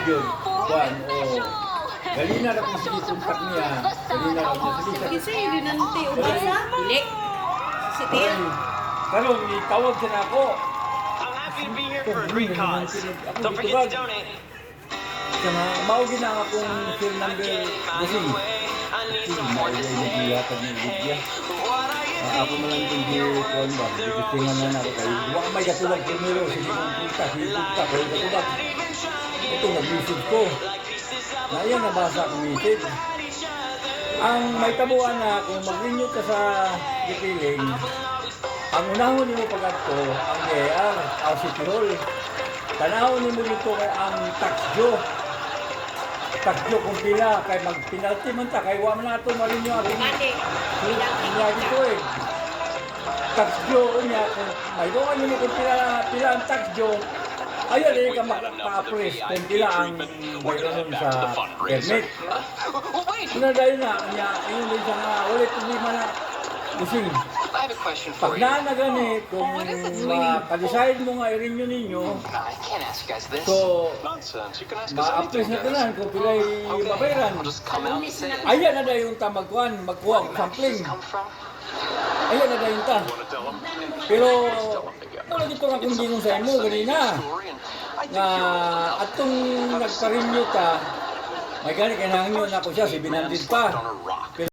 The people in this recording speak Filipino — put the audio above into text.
yun. Juan, galina na kung sige kontak niya. Galina na kung sige. Kasi yun nanti o basa. Bilik. Si Tim. Karon, itawag siya na ako. I'm happy to be here for a great cause. Don't forget to donate. Sana, maugin na akong phone number. Kasi, maugin na nagiyatan ng Lydia. Ako na lang kung di kuwan ba. Bibitingan na ako kayo. Huwag may katulang primero. Sige kong punta. Sige punta. Kaya katulang. Ito, nag-message ko. Na yan, nabasa akong message. Ang may tabuan na kung mag-renew ka sa Gipiling, ang unahon nimo pag-adto ang DAR, ang City Hall. Tanahon nimo dito kay ang taxjo. Taxjo kung pila, kay mag-penalty man ta, kay wa man nato marinyo ang Mati. niya dito eh. Taxjo niya, kung may doon nimo kung pila ang taxjo, ayaw din ka maka-press kung pila ang bayranon sa permit. Sinadayo na, niya, ayun din siya nga, ulit problema na kusing. I have a question for Pag you. na ganit, kung makadecide mo nga i-renew ninyo, I can't ask you guys this. so, Nonsense. You can ask us ma-appress na anything, tanan guys. kung pila'y mabayaran. I'll just come out and say it. Ayan na dahil yung ta magkuhan, magkuha Where ang did sampling. this come from? Ayan na dahil ta. Want to tell them? Pero, wala dito nga kung ginong sa imo, ganina. Story, and I think Na you're atong nagpa-renew ta, may gani kailangan nyo na ako siya, 700 pa. on a rock.